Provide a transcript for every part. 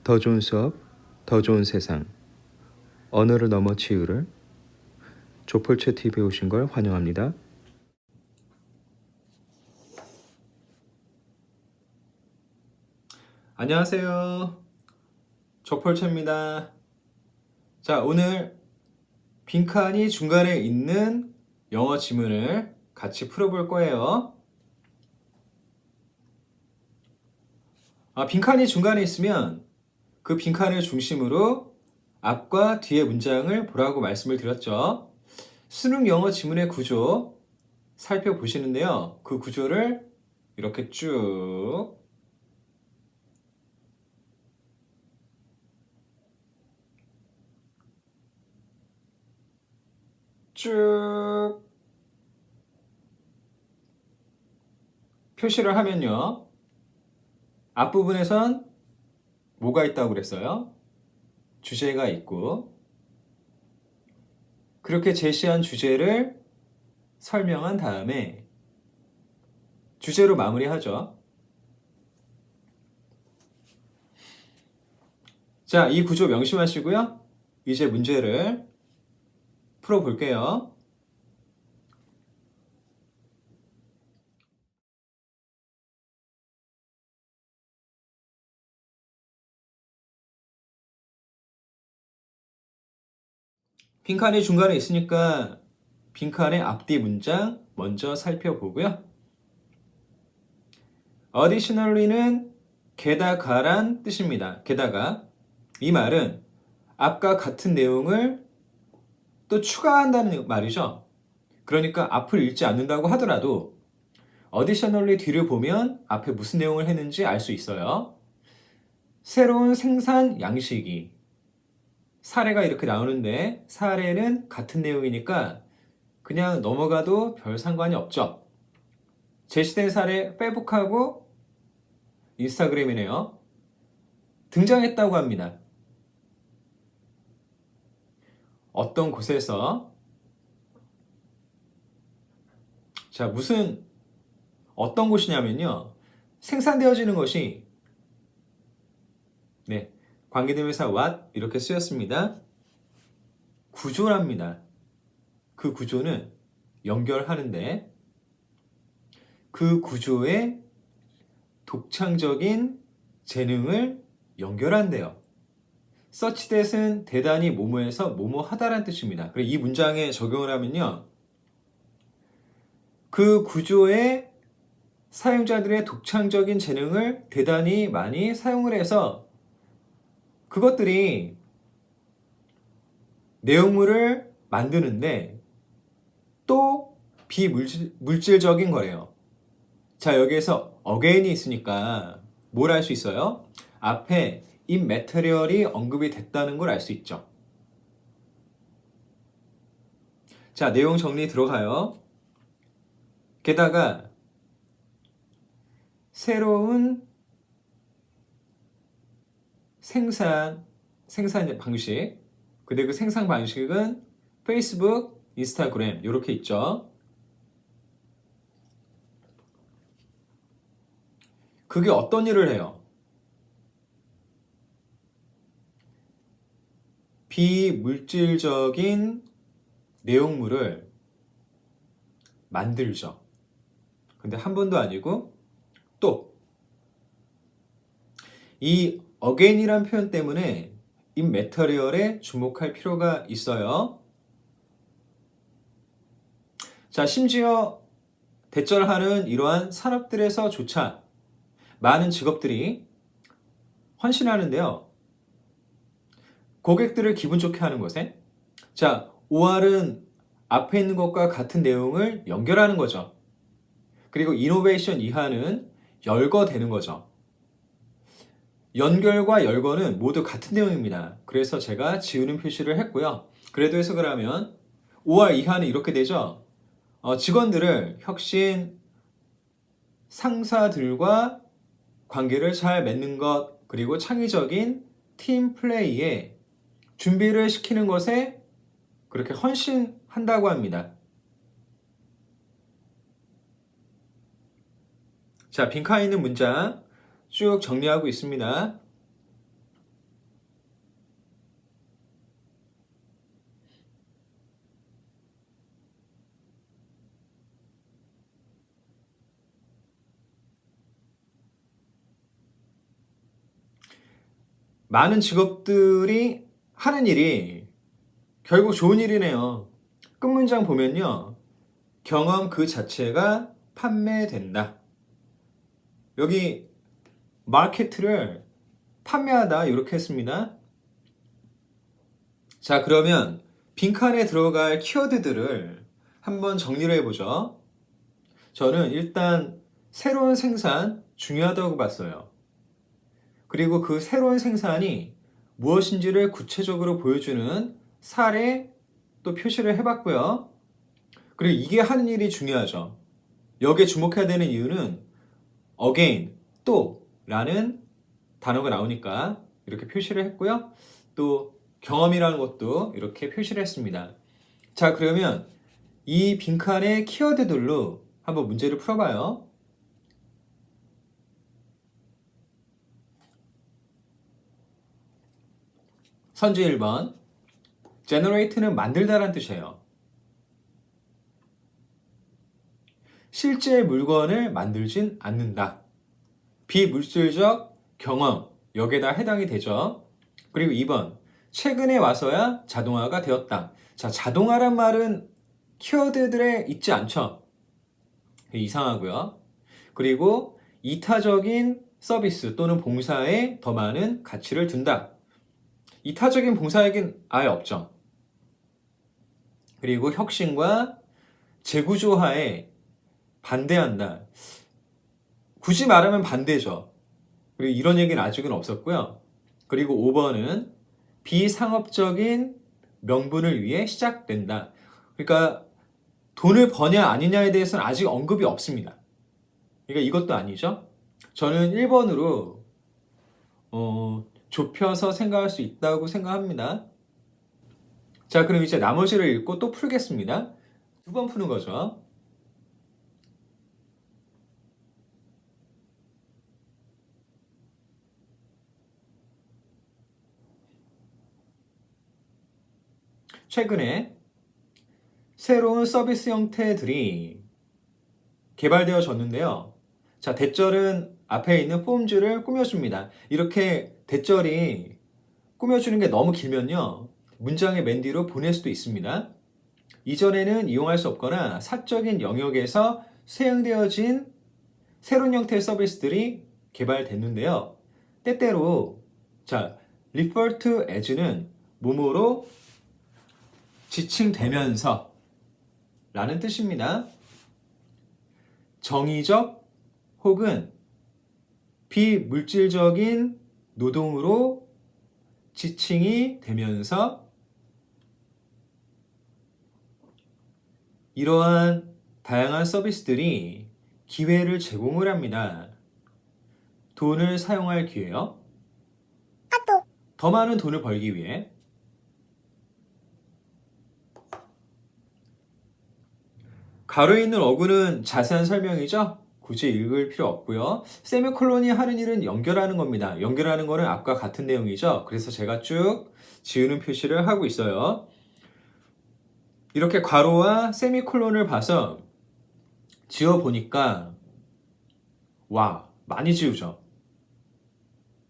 더 좋은 수업, 더 좋은 세상. 언어를 넘어 치유를. 조폴체 TV에 오신 걸 환영합니다. 안녕하세요. 조폴체입니다. 자, 오늘 빈칸이 중간에 있는 영어 지문을 같이 풀어볼 거예요. 빈칸이 중간에 있으면 그 빈칸을 중심으로 앞과 뒤의 문장을 보라고 말씀을 드렸죠. 수능 영어 지문의 구조 살펴보시는데요. 그 구조를 이렇게 쭉 표시를 하면요. 앞부분에선 뭐가 있다고 그랬어요? 주제가 있고, 그렇게 제시한 주제를 설명한 다음에 주제로 마무리하죠. 자, 이 구조 명심하시고요. 이제 문제를 풀어볼게요. 빈칸이 중간에 있으니까 빈칸의 앞뒤 문장 먼저 살펴보고요. additionally는 게다가란 뜻입니다. 게다가 이 말은 앞과 같은 내용을 또 추가한다는 말이죠. 그러니까 앞을 읽지 않는다고 하더라도 additionally 뒤를 보면 앞에 무슨 내용을 했는지 알 수 있어요. 새로운 생산 양식이 사례가 이렇게 나오는데 사례는 같은 내용이니까 그냥 넘어가도 별 상관이 없죠. 제시된 사례 페이북하고 인스타그램이네요. 등장했다고 합니다. 어떤 곳에서 자 어떤 곳이냐면요. 생산되어지는 것이 관계대명사 what 이렇게 쓰였습니다. 구조랍니다. 그 구조는 연결하는데 그 구조의 독창적인 재능을 연결한대요. such that은 대단히 뭐뭐해서 뭐뭐하다라는 뜻입니다. 그리고 이 문장에 적용을 하면요. 그 구조의 사용자들의 독창적인 재능을 대단히 많이 사용을 해서 그것들이 내용물을 만드는데 또 비물질적인 거래요. 자, 여기에서 again이 있으니까 뭘 알 수 있어요? 앞에 immaterial이 언급이 됐다는 걸 알 수 있죠. 자, 내용 정리 들어가요. 게다가 새로운 생산 방식, 근데 그 생산 방식은 페이스북, 인스타그램 이렇게 있죠. 그게 어떤 일을 해요? 비물질적인 내용물을 만들죠. 근데 한 번도 아니고 또 이 again이란 표현 때문에 immaterial에 주목할 필요가 있어요. 자, 심지어 대절하는 이러한 산업들에서조차 많은 직업들이 헌신하는데요. 고객들을 기분 좋게 하는 것에 자, OR은 앞에 있는 것과 같은 내용을 연결하는 거죠. 그리고 이노베이션 이하는 열거되는 거죠. 연결과 열거는 모두 같은 내용입니다. 그래서 제가 지우는 표시를 했고요. 그래도 해석을 하면 OR 이하는 이렇게 되죠. 직원들을 혁신 상사들과 관계를 잘 맺는 것, 그리고 창의적인 팀 플레이에 준비를 시키는 것에 그렇게 헌신한다고 합니다. 자, 빈칸 있는 문장 쭉 정리하고 있습니다. 많은 직업들이 하는 일이 결국 좋은 일이네요. 끝 문장 보면요. 경험 그 자체가 판매된다. 여기 마케트를 판매하다 이렇게 했습니다. 자, 그러면 빈칸에 들어갈 키워드들을 한번 정리를 해보죠. 저는 일단 새로운 생산 중요하다고 봤어요. 그리고 그 새로운 생산이 무엇인지를 구체적으로 보여주는 사례 또 표시를 해봤고요. 그리고 이게 하는 일이 중요하죠. 여기에 주목해야 되는 이유는 again, 또 라는 단어가 나오니까 이렇게 표시를 했고요. 또 경험이라는 것도 이렇게 표시를 했습니다. 자, 그러면 이 빈칸의 키워드들로 한번 문제를 풀어봐요. 선지 1번. generate는 만들다란 뜻이에요. 실제 물건을 만들진 않는다. 비물질적 경험, 여기에다 해당이 되죠. 그리고 2번. 최근에 와서야 자동화가 되었다. 자, 자동화란 말은 키워드들에 있지 않죠. 이상하고요. 그리고 이타적인 서비스 또는 봉사에 더 많은 가치를 둔다. 이타적인 봉사에겐 아예 없죠. 그리고 혁신과 재구조화에 반대한다. 굳이 말하면 반대죠. 그리고 이런 얘기는 아직은 없었고요. 그리고 5번은 비상업적인 명분을 위해 시작된다. 그러니까 돈을 버냐 아니냐에 대해서는 아직 언급이 없습니다. 그러니까 이것도 아니죠. 저는 1번으로 좁혀서 생각할 수 있다고 생각합니다. 자, 그럼 이제 나머지를 읽고 또 풀겠습니다. 두 번 푸는 거죠. 최근에 새로운 서비스 형태들이 개발되어졌는데요. 자, 대절은 앞에 있는 폼즈를 꾸며줍니다. 이렇게 대절이 꾸며주는 게 너무 길면요. 문장의 맨 뒤로 보낼 수도 있습니다. 이전에는 이용할 수 없거나 사적인 영역에서 사용되어진 새로운 형태의 서비스들이 개발됐는데요. 때때로 자, refer to as는 뭐뭐로 지칭되면서 라는 뜻입니다. 정의적 혹은 비물질적인 노동으로 지칭이 되면서 이러한 다양한 서비스들이 기회를 제공을 합니다. 돈을 사용할 기회요. 더 많은 돈을 벌기 위해. 가로에 있는 어구는 자세한 설명이죠. 굳이 읽을 필요 없고요. 세미콜론이 하는 일은 연결하는 겁니다. 연결하는 거는 아까 같은 내용이죠. 그래서 제가 쭉 지우는 표시를 하고 있어요. 이렇게 괄호와 세미콜론을 봐서 지워보니까 와, 많이 지우죠.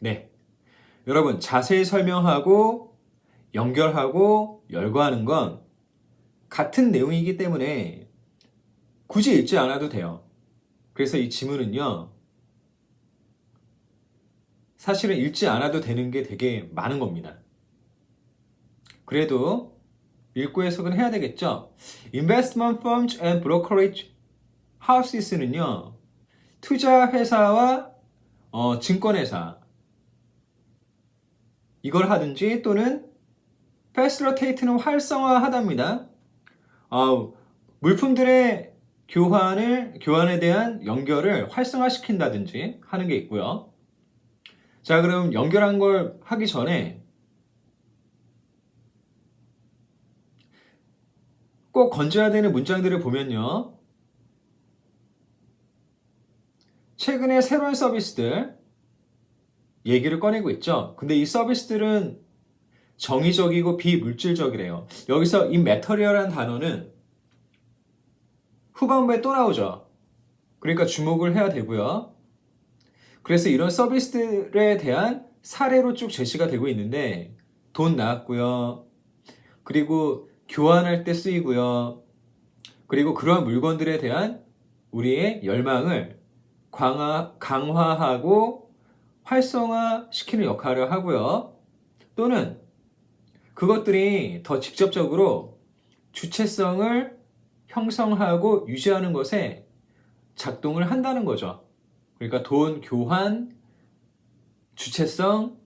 네. 여러분, 자세히 설명하고 연결하고 열거하는 건 같은 내용이기 때문에 굳이 읽지 않아도 돼요. 그래서 이 지문은요, 사실은 읽지 않아도 되는 게 되게 많은 겁니다. 그래도 읽고 해석은 해야 되겠죠? Investment firms and brokerage houses는요, 투자 회사와 증권회사 이걸 하든지 또는 facilitate는 활성화하답니다. 물품들의 교환에 대한 연결을 활성화시킨다든지 하는 게 있고요. 자, 그럼 연결한 걸 하기 전에 꼭 건져야 되는 문장들을 보면요. 최근에 새로운 서비스들 얘기를 꺼내고 있죠. 근데 이 서비스들은 정의적이고 비물질적이래요. 여기서 이 매터리얼이라는 단어는 후반부에 또 나오죠. 그러니까 주목을 해야 되고요. 그래서 이런 서비스들에 대한 사례로 쭉 제시가 되고 있는데 돈 나왔고요. 그리고 교환할 때 쓰이고요. 그리고 그러한 물건들에 대한 우리의 열망을 강화하고 활성화시키는 역할을 하고요. 또는 그것들이 더 직접적으로 주체성을 형성하고 유지하는 것에 작동을 한다는 거죠. 그러니까 돈 교환, 주체성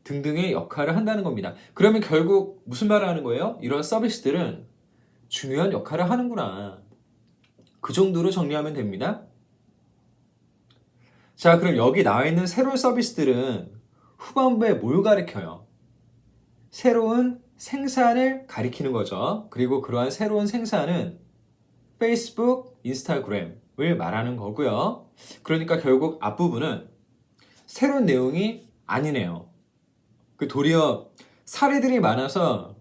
등등의 역할을 한다는 겁니다. 그러면 결국 무슨 말을 하는 거예요? 이런 서비스들은 중요한 역할을 하는구나. 그 정도로 정리하면 됩니다. 자, 그럼 여기 나와 있는 새로운 서비스들은 후반부에 뭘 가리켜요? 새로운 생산을 가리키는 거죠. 그리고 그러한 새로운 생산은 페이스북, 인스타그램을 말하는 거고요. 그러니까 결국 앞부분은 새로운 내용이 아니네요. 그 도리어 사례들이 많아서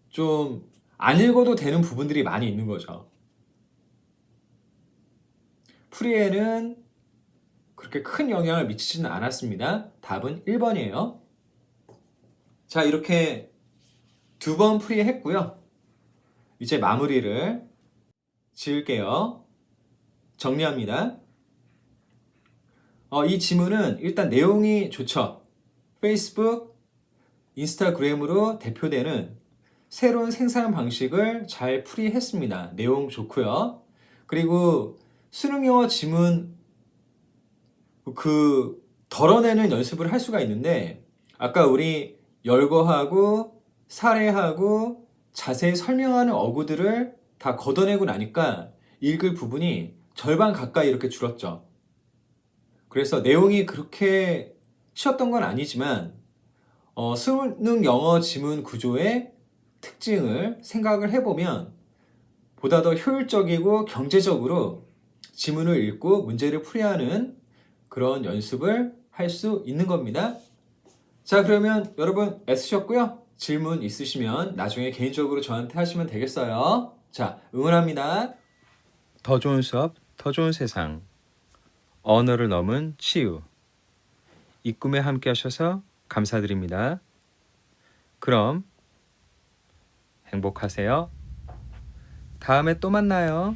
좀 안 읽어도 되는 부분들이 많이 있는 거죠. 풀이에는 그렇게 큰 영향을 미치지는 않았습니다. 답은 1번이에요. 자, 이렇게 2번 풀이했고요. 이제 마무리를 지을게요. 정리합니다. 이 지문은 일단 내용이 좋죠. 페이스북, 인스타그램으로 대표되는 새로운 생산 방식을 잘 풀이했습니다. 내용 좋고요. 그리고 수능 영어 지문 덜어내는 연습을 할 수가 있는데 아까 우리 열거하고 사례하고 자세히 설명하는 어구들을 다 걷어내고 나니까 읽을 부분이 절반 가까이 이렇게 줄었죠. 그래서 내용이 그렇게 쉬웠던 건 아니지만 수능 영어 지문 구조의 특징을 생각을 해보면 보다 더 효율적이고 경제적으로 지문을 읽고 문제를 풀이하는 그런 연습을 할 수 있는 겁니다. 자, 그러면 여러분 애쓰셨고요. 질문 있으시면 나중에 개인적으로 저한테 하시면 되겠어요. 자, 응원합니다. 더 좋은 수업, 더 좋은 세상. 언어를 넘은 치유. 이 꿈에 함께 하셔서 감사드립니다. 그럼 행복하세요. 다음에 또 만나요.